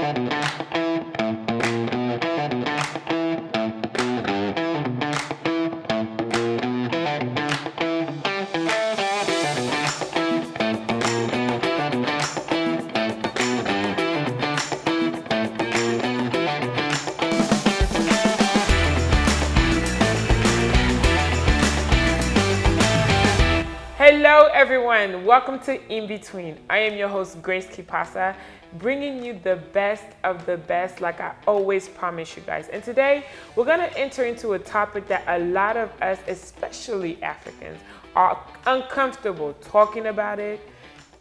Hello everyone, welcome to In Between. I am your host Grace Kipasa, bringing you the best of the best like I always promise you guys. And today we're going to enter into a topic that a lot of us, especially Africans, are uncomfortable talking about it,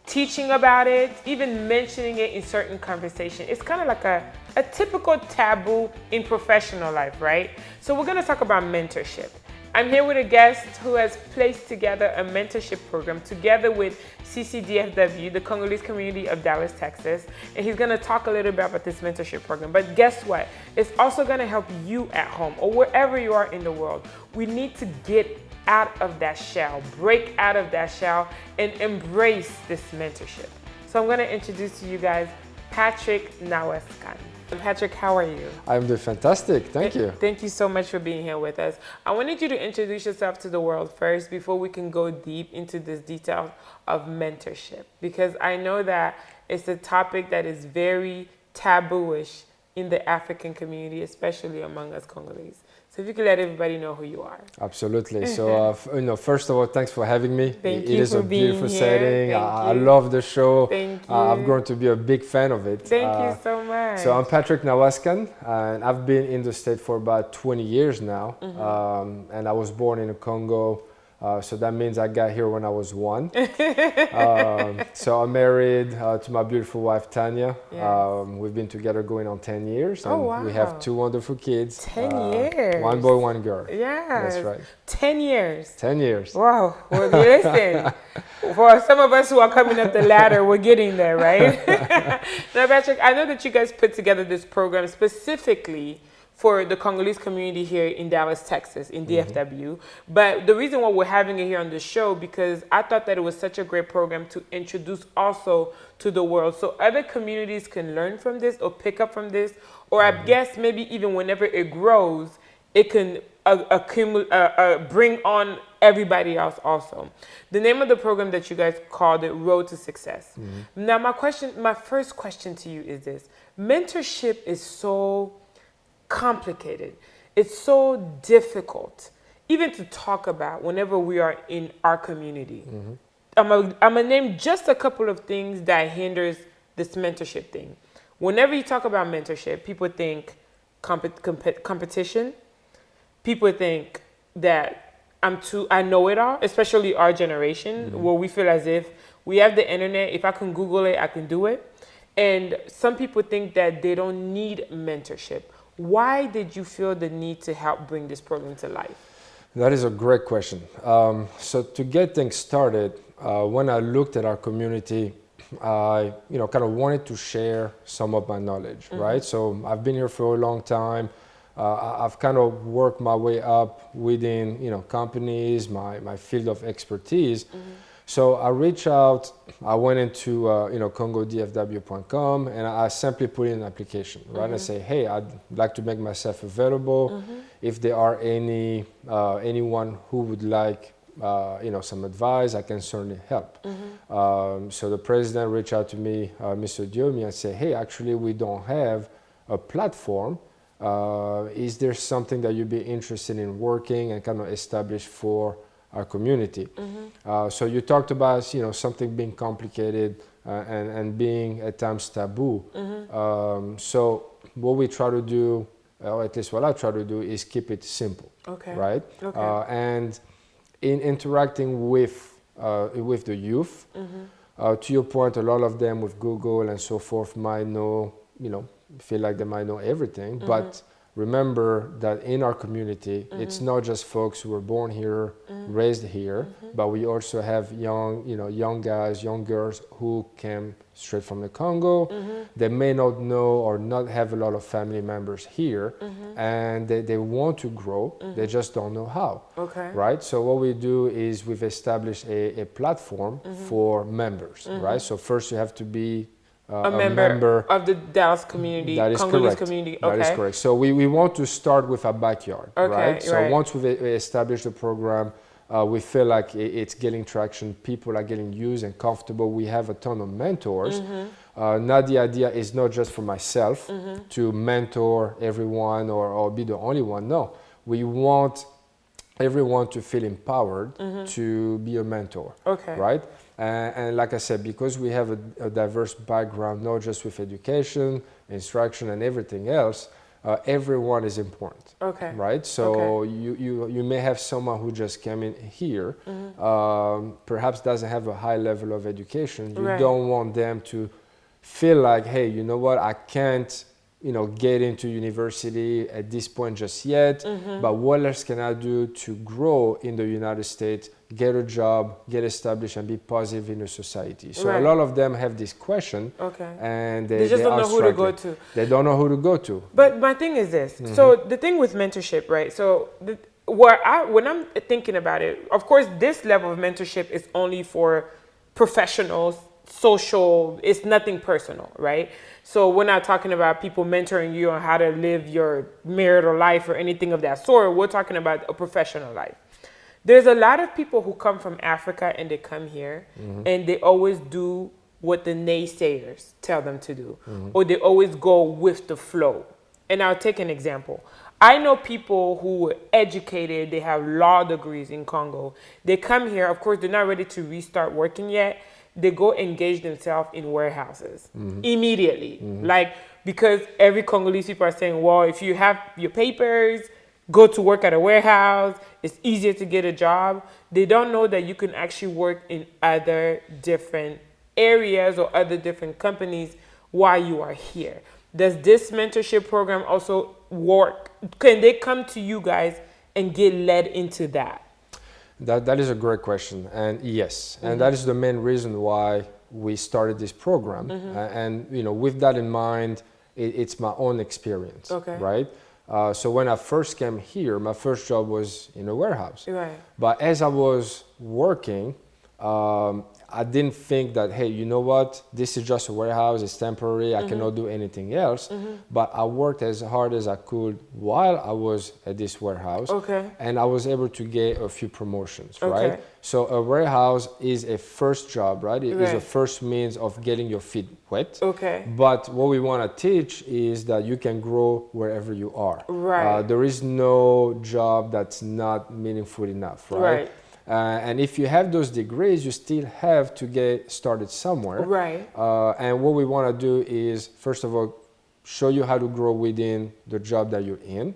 teaching about it, even mentioning it in certain conversation. It's kind of like a typical taboo in professional life, right? So we're going to talk about mentorship. I'm here with a guest who has placed together a mentorship program together with CCDFW, the Congolese community of Dallas, Texas. And he's gonna talk a little bit about this mentorship program. But guess what? It's also gonna help you at home or wherever you are in the world. We need to get out of that shell, break out of that shell, and embrace this mentorship. So I'm gonna introduce to you guys Patrick Nawazkhan. Patrick, how are you? I'm doing fantastic. Thank you. Thank you so much for being here with us. I wanted you to introduce yourself to the world first before we can go deep into this detail of mentorship, because I know that it's a topic that is very tabooish in the African community, especially among us Congolese. So if you could let everybody know who you are. Absolutely. So, first of all, thanks for having me. Thank it you is for a being beautiful here. setting. I you. love the show. Thank you. I've grown to be a big fan of it. Thank you so much. So I'm Patrick Nawazkhan, and I've been in the state for about 20 years now. And I was born in the Congo. So that means I got here when I was 1. So I'm married to my beautiful wife, Tanya. Yes. We've been together going on 10 years. And Oh, wow. we have 2 wonderful kids. 10 years. 1 boy, 1 girl. Yeah. That's right. 10 years. 10 years. Wow. Well, listen, for some of us who are coming up the ladder, we're getting there, right? Now, Patrick, I know that you guys put together this program specifically for the Congolese community here in Dallas, Texas, in DFW. But the reason why we're having it here on the show, because I thought that it was such a great program to introduce also to the world, so other communities can learn from this or pick up from this, or I guess maybe even whenever it grows, it can bring on everybody else also. The name of the program that you guys called it Road to Success. Now, my first question to you is this. Mentorship is so complicated. It's so difficult even to talk about whenever we are in our community. I'm gonna name just a couple of things that hinders this mentorship thing. Whenever you talk about mentorship, people think competition. People think that I know it all, especially our generation, where we feel as if we have the internet. If I can Google it, I can do it. And some people think that they don't need mentorship. Why did you feel the need to help bring this program to life? That is a great question. So to get things started, when I looked at our community, I kind of wanted to share some of my knowledge, right? So I've been here for a long time. I've kind of worked my way up within companies, my field of expertise. So I reached out, I went into CongoDFW.com, and I simply put in an application, right? And I say, hey, I'd like to make myself available. If there are anyone who would like some advice, I can certainly help. So the president reached out to me, Mr. Diomi, and said, hey, actually we don't have a platform. Is there something that you'd be interested in working and kind of establish for our community? So you talked about something being complicated and being at times taboo. So what we try to do, or at least what I try to do, is keep it simple. Okay. Right? Okay. And in interacting with the youth, to your point, a lot of them with Google and so forth might know, feel like they might know everything, but remember that in our community, it's not just folks who were born here, raised here, but we also have young guys, young girls who came straight from the Congo. They may not know or not have a lot of family members here, and they want to grow. They just don't know how. Okay. Right? So what we do is we've established a platform for members. Right? So first you have to be a member of the Dallas community, that is Congolese correct. community. That is correct. So we want to start with a backyard, right? So once we establish the program, we feel like it's getting traction. People are getting used and comfortable. We have a ton of mentors. Now the idea is not just for myself to mentor everyone or be the only one. No, we want everyone to feel empowered to be a mentor, right? And like I said, because we have a diverse background, not just with education, instruction, and everything else, everyone is important, right? So you may have someone who just came in here, perhaps doesn't have a high level of education. You don't want them to feel like, hey, you know what, I can't get into university at this point just yet, but what else can I do to grow in the United States, get a job, get established, and be positive in the society? So a lot of them have this question, and they just don't know who to go to. They don't know who to go to. But my thing is this. So the thing with mentorship, right? So when I'm thinking about it, of course, this level of mentorship is only for professionals, social, it's nothing personal, right? So we're not talking about people mentoring you on how to live your marital life or anything of that sort. We're talking about a professional life. There's a lot of people who come from Africa and they come here and they always do what the naysayers tell them to do, or they always go with the flow. And I'll take an example. I know people who were educated, they have law degrees in Congo. They come here, of course, they're not ready to restart working yet. They go engage themselves in warehouses immediately. Like, because every Congolese people are saying, well, if you have your papers, go to work at a warehouse, it's easier to get a job. They don't know that you can actually work in other different areas or other different companies while you are here. Does this mentorship program also work? Can they come to you guys and get led into that? That is a great question, and yes, and that is the main reason why we started this program. And with that in mind, it's my own experience, right? So when I first came here, my first job was in a warehouse. But as I was working, I didn't think that, hey, you know what, this is just a warehouse, it's temporary, I cannot do anything else. But I worked as hard as I could while I was at this warehouse. And I was able to get a few promotions, right? So a warehouse is a first job, right? It is a first means of getting your feet wet. But what we want to teach is that you can grow wherever you are. There is no job that's not meaningful enough, right? And if you have those degrees, you still have to get started somewhere. And what we want to do is, first of all, show you how to grow within the job that you're in.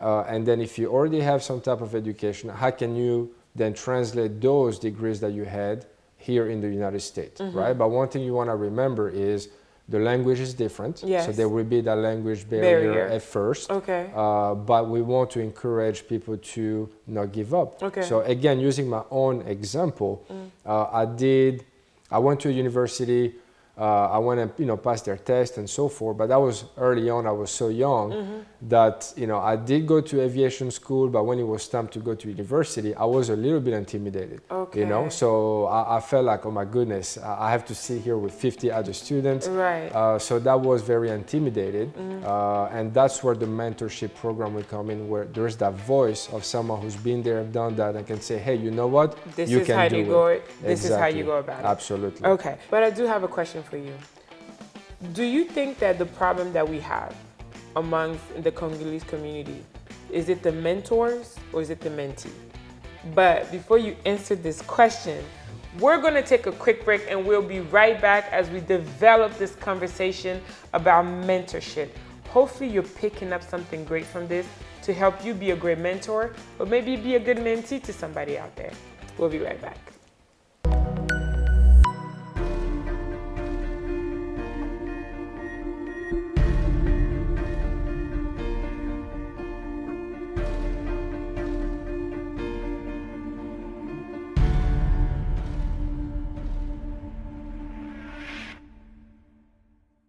And then if you already have some type of education, how can you then translate those degrees that you had here in the United States, right? But one thing you want to remember is the language is different, so there will be that language barrier at first. But we want to encourage people to not give up. So again, using my own example, I went to a university. I went and passed their test and so forth. But that was early on. I was so young that I did go to aviation school. But when it was time to go to university, I was a little bit intimidated. So I felt like, oh my goodness, I have to sit here with 50 other students. So that was very intimidated. And that's where the mentorship program will come in, where there's that voice of someone who's been there, done that, and can say, hey, you know what? This you is can how do you it. go. This is how you go about it. Absolutely. Okay, but I do have a question for you. Do you think that the problem that we have amongst the Congolese community, is it the mentors or is it the mentee? But before you answer this question, we're going to take a quick break and we'll be right back as we develop this conversation about mentorship. Hopefully you're picking up something great from this to help you be a great mentor, or maybe be a good mentee to somebody out there. We'll be right back.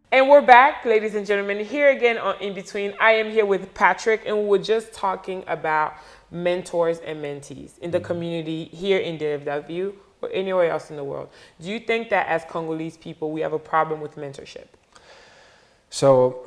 And we're back, ladies and gentlemen, here again on In Between. I am here with Patrick, and we're just talking about mentors and mentees in the community here in DFW, or anywhere else in the world. Do you think that as Congolese people, we have a problem with mentorship? So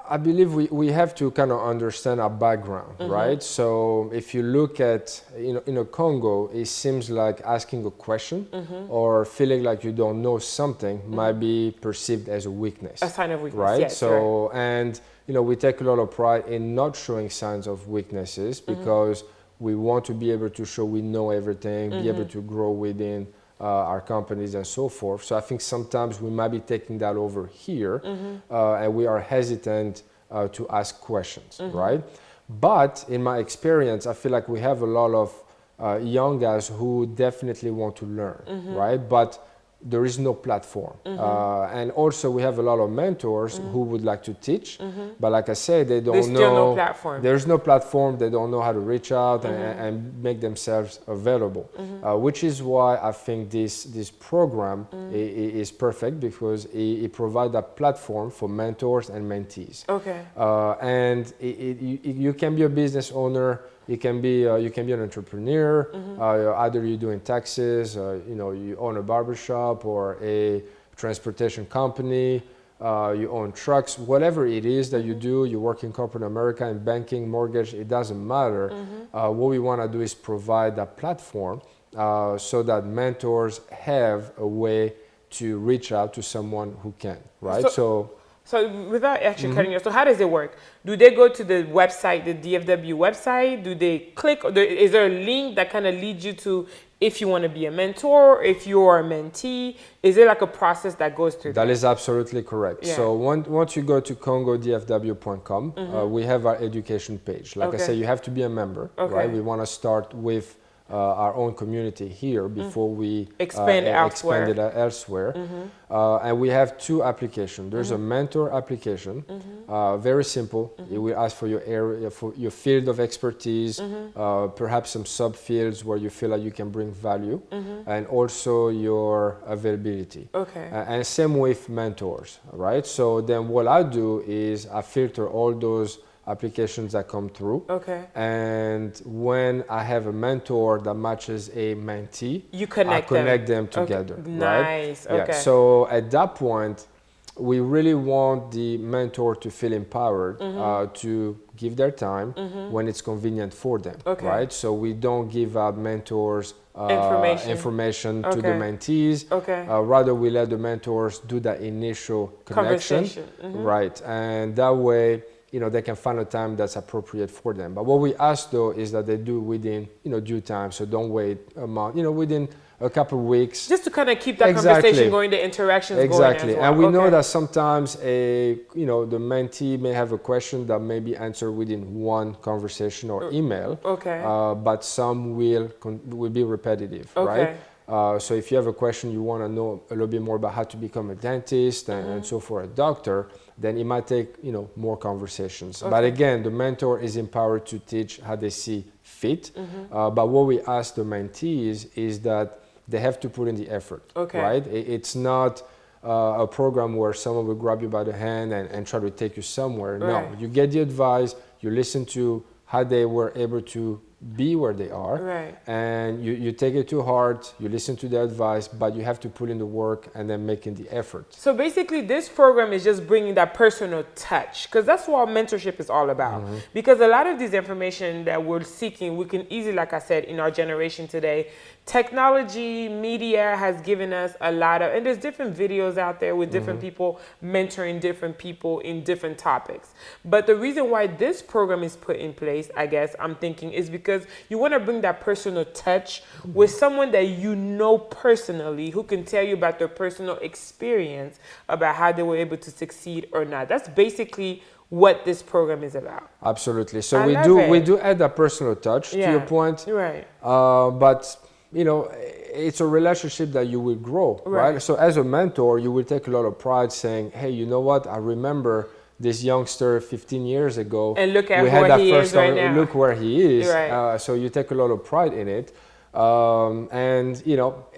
I believe we have to kind of understand our background, right? So if you look at, in a Congo, it seems like asking a question or feeling like you don't know something might be perceived as a weakness. A sign of weakness, right? yes. So, and, we take a lot of pride in not showing signs of weaknesses because we want to be able to show we know everything, be able to grow within our companies and so forth. So I think sometimes we might be taking that over here and we are hesitant to ask questions, right? But in my experience, I feel like we have a lot of young guys who definitely want to learn, right? But there is no platform. And also we have a lot of mentors who would like to teach, but like I said, they don't There's know. still no platform. There's no platform. They don't know how to reach out and make themselves available, which is why I think this program is perfect because it provides a platform for mentors and mentees. Okay. And you can be a business owner. You can be an entrepreneur. Either you're doing taxes, you own a barbershop or a transportation company. You own trucks. Whatever it is that you do, you work in corporate America, in banking, mortgage. It doesn't matter. What we want to do is provide a platform so that mentors have a way to reach out to someone who can. Right. So without actually cutting you, so how does it work? Do they go to the website, the DFW website? Do they click? Or is there a link that kind of leads you to if you want to be a mentor, if you're a mentee? Is there like a process that goes through that? That is absolutely correct. Yeah. So once you go to congodfw.com, we have our education page. Like I said, you have to be a member, right? We want to start with our own community here before we expand it elsewhere. And we have two applications. There's a mentor application, very simple. It will ask for your area, for your field of expertise, perhaps some subfields where you feel like you can bring value, and also your availability. Okay. And same with mentors, right? So then what I do is I filter all those applications that come through. Okay. And when I have a mentor that matches a mentee, you connect them together. Okay. Right? Nice. Okay. Yeah. So at that point, we really want the mentor to feel empowered to give their time when it's convenient for them. Okay. Right? So we don't give out mentors information to the mentees. Okay. Rather, we let the mentors do that initial connection. Right. And that way, they can find a time that's appropriate for them. But what we ask though is that they do within, due time. So don't wait a month, within a couple of weeks. Just to kind of keep that conversation going, the interactions going as well. And we know that sometimes the mentee may have a question that may be answered within one conversation or email. Okay. But some will be repetitive, right? So if you have a question, you want to know a little bit more about how to become a dentist and so for a doctor, then it might take, more conversations. But again, the mentor is empowered to teach how they see fit. But what we ask the mentees is that they have to put in the effort, right? It's not a program where someone will grab you by the hand and try to take you somewhere. No, you get the advice, you listen to how they were able to be where they are, and you take it to heart, you listen to the advice, but you have to put in the work and then making the effort. So basically this program is just bringing that personal touch, because that's what mentorship is all about. Because a lot of this information that we're seeking, we can easily, like I said, in our generation today, technology, media has given us a lot of, and there's different videos out there with different people mentoring different people in different topics. But the reason why this program is put in place, I guess, I'm thinking, is because you want to bring that personal touch with someone that you know personally, who can tell you about their personal experience about how they were able to succeed or not. That's basically what this program is about. Absolutely. So we do add that personal touch to your point. Right. But it's a relationship that you will grow, right? So as a mentor, you will take a lot of pride saying, hey, you know what? I remember this youngster 15 years ago. And look at where he is right now. Look where he is. Right. So you take a lot of pride in it. And,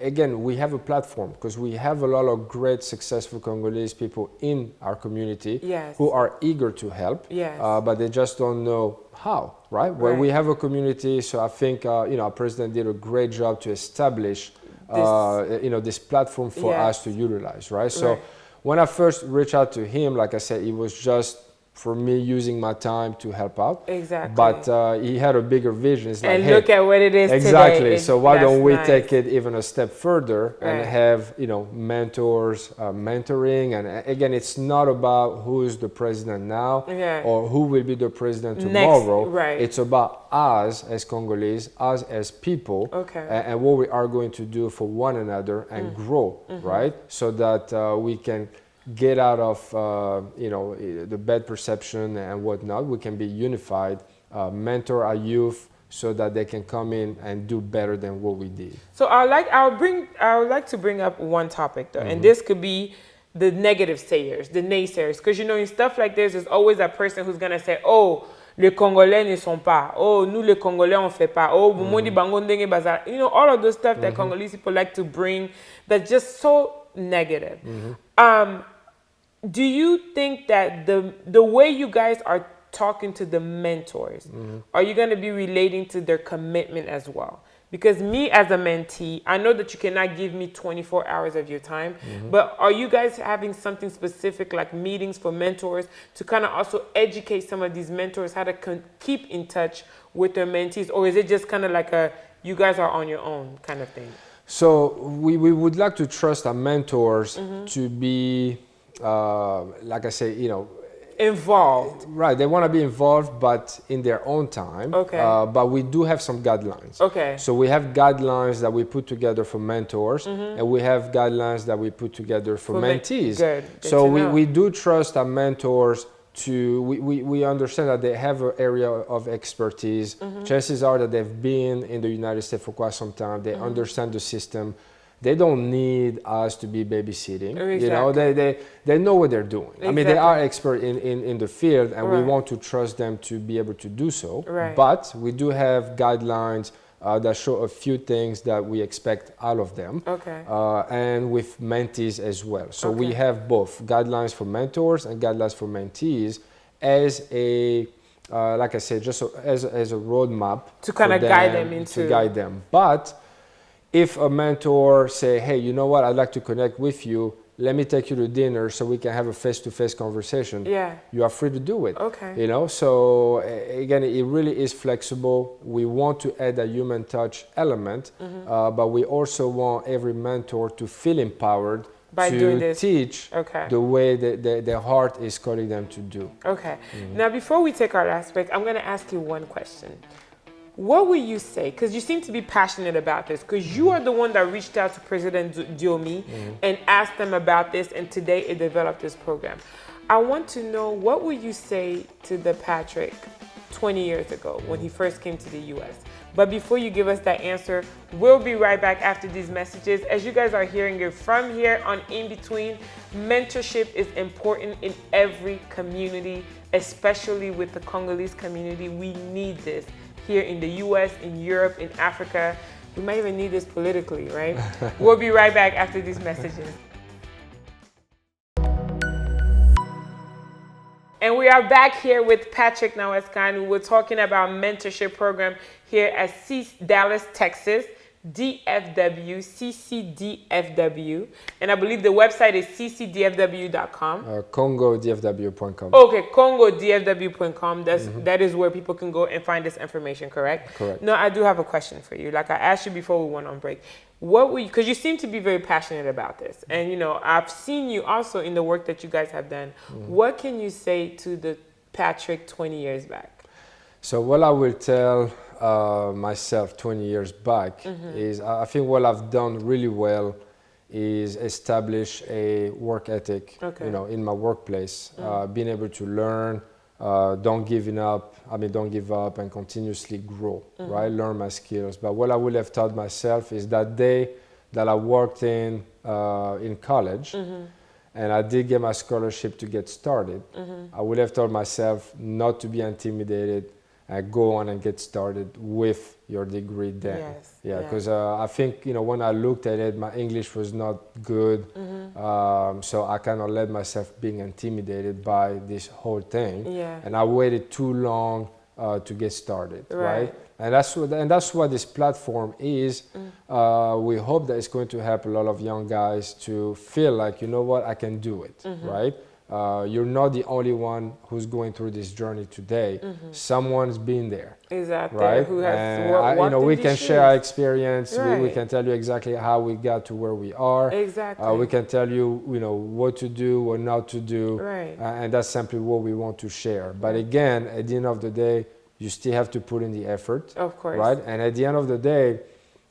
again, we have a platform because we have a lot of great, successful Congolese people in our community who are eager to help, but they just don't know how, right? Well, we have a community, so I think, our president did a great job to establish this platform for us to utilize, right? So Right. when I first reached out to him, like I said, it was just for me using my time to help out. Exactly. But he had a bigger vision. It's like, And hey, look at what it is exactly. today. So why That's don't we nice. take it even a step further and Right. have, mentors, mentoring. And again, it's not about who is the president now Yeah. or who will be the president tomorrow. Right. It's about us as Congolese, us as people, Okay. and what we are going to do for one another and grow, right? So that we can get out of the bad perception and whatnot. We can be unified, mentor our youth so that they can come in and do better than what we did. So I would like to bring up one topic though, and this could be the negative sayers, the naysayers, because in stuff like this, there's always that person who's gonna say, "Oh, les Congolais ne sont pas. Oh, nous les Congolais on fait pas. Oh, Bumodi Bango Ndenge Bazar." All of those stuff that Congolese people like to bring, that's just so negative. Do you think that the way you guys are talking to the mentors, are you going to be relating to their commitment as well? Because me as a mentee, I know that you cannot give me 24 hours of your time, but are you guys having something specific like meetings for mentors to kind of also educate some of these mentors how to keep in touch with their mentees? Or is it just kind of like you guys are on your own kind of thing? So we would like to trust our mentors to be, like I say, Involved. right, they want to be involved, but in their own time. Okay. But we do have some guidelines. Okay. So we have guidelines that we put together for mentors, and we have guidelines that we put together for mentees. Good So to know. we do trust our mentors we understand that they have an area of expertise. Chances are that they've been in the United States for quite some time. They understand the system. They don't need us to be babysitting. Exactly. They know what they're doing. I mean, they Exactly. are expert in the field, and we Right. want to trust them to be able to do so. Right. But we do have guidelines that show a few things that we expect out of them. Okay. And with mentees as well. So we Okay. have both guidelines for mentors and guidelines for mentees as a, like I said, just as a roadmap To kind of guide them into. to guide them. But if a mentor say, hey, you know what, I'd like to connect with you, let me take you to dinner so we can have a face-to-face conversation. Yeah. You are free to do it. Okay. So again, it really is flexible. We want to add a human touch element, but we also want every mentor to feel empowered By doing to this. teach Okay. the way that their heart is calling them to do. Okay. Now, before we take our last break, I'm going to ask you one question. What would you say? Because you seem to be passionate about this, because you are the one that reached out to President Diomi and asked them about this, and today it developed this program. I want to know, what would you say to the Patrick 20 years ago when he first came to the U.S.? But before you give us that answer, we'll be right back after these messages. As you guys are hearing it from here on In Between, mentorship is important in every community, especially with the Congolese community. We need this here in the US, in Europe, in Africa. We might even need this politically, right? We'll be right back after these messages. And we are back here with Patrick Nawazkhan. We're talking about mentorship program here at Dallas, Texas, DFW, CCDFW. And I believe the website is ccdfw.com. CongoDFW.com. Okay, CongoDFW.com. That is where people can go and find this information, correct? Correct. No, I do have a question for you. Like I asked you before we went on break. What would you, because you seem to be very passionate about this, and I've seen you also in the work that you guys have done. What can you say to the Patrick 20 years back? So what I will tell myself 20 years back is I think what I've done really well is establish a work ethic, in my workplace, being able to learn, don't give up and continuously grow, right? Learn my skills. But what I would have taught myself is that day that I worked in college, and I did get my scholarship to get started, I would have told myself not to be intimidated and go on and get started with your degree then. Yes, Yeah, because I think, when I looked at it, my English was not good. So I kind of let myself being intimidated by this whole thing. Yeah. And I waited too long to get started, right? And that's what this platform is. We hope that it's going to help a lot of young guys to feel like, you know what, I can do it, right? You're not the only one who's going through this journey today. Someone's been there. Exactly. Right? Who has And we can share our experience. Right. We can tell you exactly how we got to where we are. Exactly. We can tell you, what to do, what not to do. Right. And that's simply what we want to share. But again, at the end of the day, you still have to put in the effort. Of course. Right? And at the end of the day,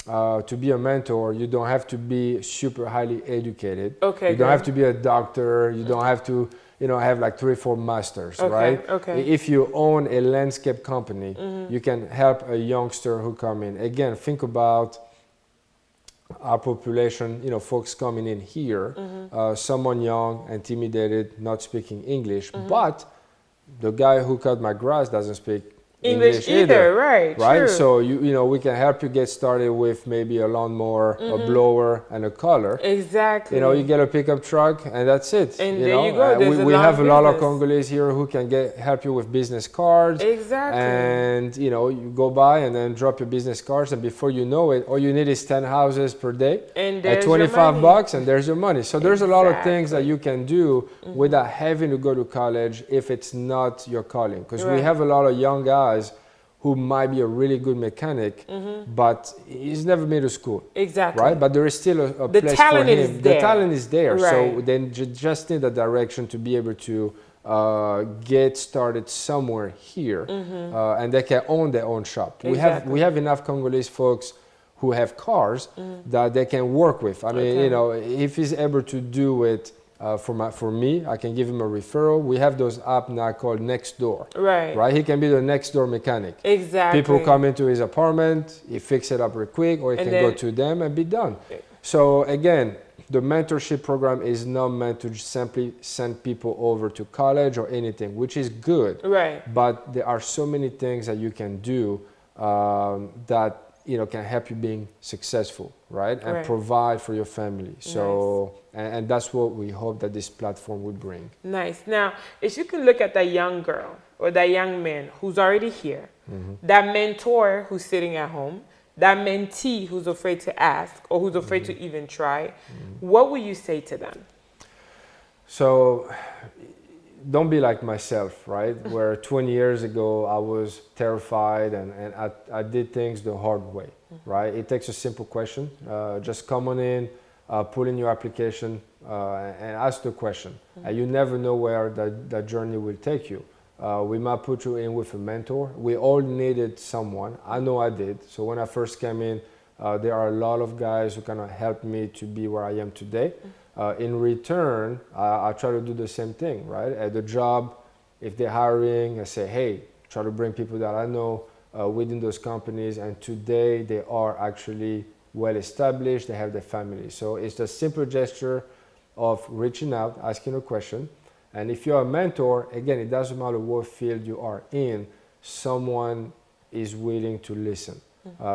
to be a mentor, you don't have to be super highly educated. Okay. You don't have to be a doctor. You don't have to, have like 3 or 4 masters, right? Okay. If you own a landscape company, you can help a youngster who come in. Again, think about our population, folks coming in here, someone young, intimidated, not speaking English, but the guy who cut my grass doesn't speak English either, right? True. So we can help you get started with maybe a lawnmower, a blower, and a color. Exactly. You get a pickup truck, and that's it. And there you go. We have a lot of Congolese here who can help you with business cards. Exactly. And you go by and then drop your business cards, and before you know it, all you need is 10 houses per day and at $25, and there's your money. So there's a lot of things that you can do without having to go to college if it's not your calling. Because we have a lot of young guys who might be a really good mechanic, but he's never been to school. Exactly. Right? But there is still a place for him. The talent is there. Right. So then just need a direction to be able to get started somewhere here, and they can own their own shop. Exactly. We have enough Congolese folks who have cars that they can work with. I mean, if he's able to do it, for me, I can give him a referral. We have those apps now called Next Door. Right. He can be the next door mechanic. Exactly. People come into his apartment, he fix it up real quick, or he can go to them and be done. So again, the mentorship program is not meant to simply send people over to college or anything, which is good. Right. But there are so many things that you can do that can help you being successful, right? And provide for your family. So, and that's what we hope that this platform will bring. Nice. Now, if you can look at that young girl or that young man who's already here, that mentor who's sitting at home, that mentee who's afraid to ask or who's afraid to even try, what would you say to them? So, don't be like myself, right? Where 20 years ago I was terrified and I did things the hard way, right? It takes a simple question. Just come on in, put in your application and ask the question. And you never know where that journey will take you. We might put you in with a mentor. We all needed someone. I know I did. So when I first came in, there are a lot of guys who kind of helped me to be where I am today. In return, I try to do the same thing, right? At the job, if they're hiring, I say, hey, try to bring people that I know within those companies. And today they are actually well established, they have their family. So it's a simple gesture of reaching out, asking a question. And if you're a mentor, again, it doesn't matter what field you are in, someone is willing to listen.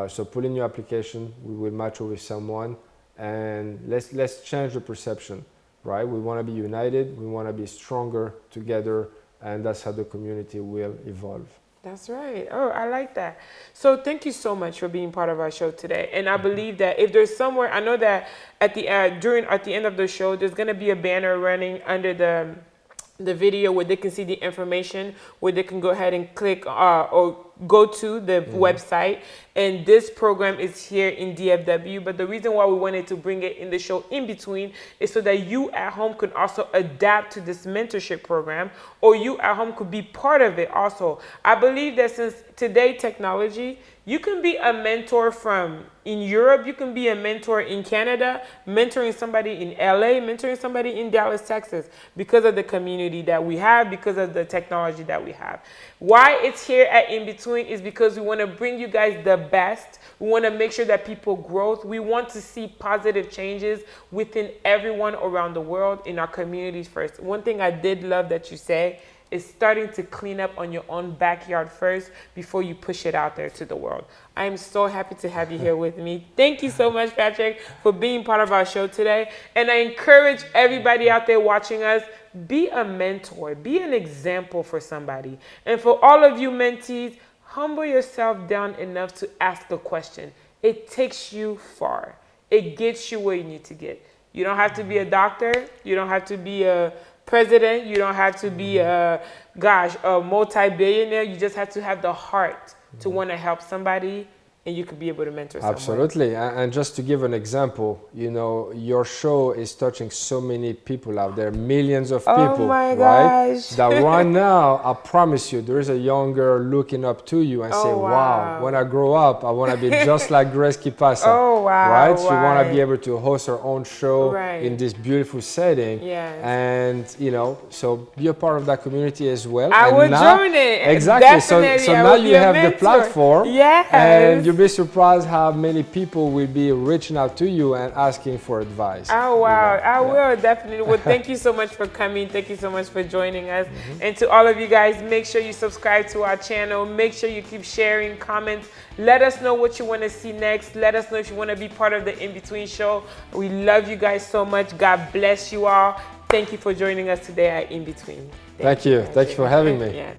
So put in your application, we will match you with someone. And let's change the perception, right? We want to be united, we want to be stronger together, and that's how the community will evolve. That's right. Oh, I like that. So thank you so much for being part of our show today. And I believe that if there's somewhere, I know that at the end of the show, there's going to be a banner running under the video where they can see the information, where they can go ahead and click or go to the website. And this program is here in DFW. But the reason why we wanted to bring it in the show in between is so that you at home could also adapt to this mentorship program, or you at home could be part of it also. I believe that since today technology, you can be a mentor from in Europe, you can be a mentor in Canada, mentoring somebody in LA, mentoring somebody in Dallas, Texas, because of the community that we have, because of the technology that we have. Why it's here at In Between is because we want to bring you guys the best. We want to make sure that people grow. We want to see positive changes within everyone around the world, in our communities first. One thing I did love that you say is starting to clean up on your own backyard first before you push it out there to the world. I am so happy to have you here with me. Thank you so much, Patrick, for being part of our show today. And I encourage everybody out there watching us, be a mentor, be an example for somebody. And for all of you mentees, humble yourself down enough to ask a question. It takes you far. It gets you where you need to get. You don't have to be a doctor. You don't have to be a president. You don't have to be a multi-billionaire. You just have to have the heart to want to help somebody, and you could be able to mentor someone. Absolutely. And just to give an example, you know, your show is touching so many people out there, millions of people, my right? gosh. That right now, I promise you, there is a young girl looking up to you and say, wow, when I grow up, I want to be just like Grace Kipasa. Oh, wow. Right? She want to be able to host her own show in this beautiful setting. Yes. And, you know, so be a part of that community as well. I would join it. Exactly. So now you have the platform. Yes. And you'll be surprised how many people will be reaching out to you and asking for advice. Oh, wow. You know? I will, definitely. Well, thank you so much for coming. Thank you so much for joining us. And to all of you guys, make sure you subscribe to our channel. Make sure you keep sharing, comments. Let us know what you want to see next. Let us know if you want to be part of the In-Between show. We love you guys so much. God bless you all. Thank you for joining us today at In-Between. Thank you. Thank you for having me. Yeah.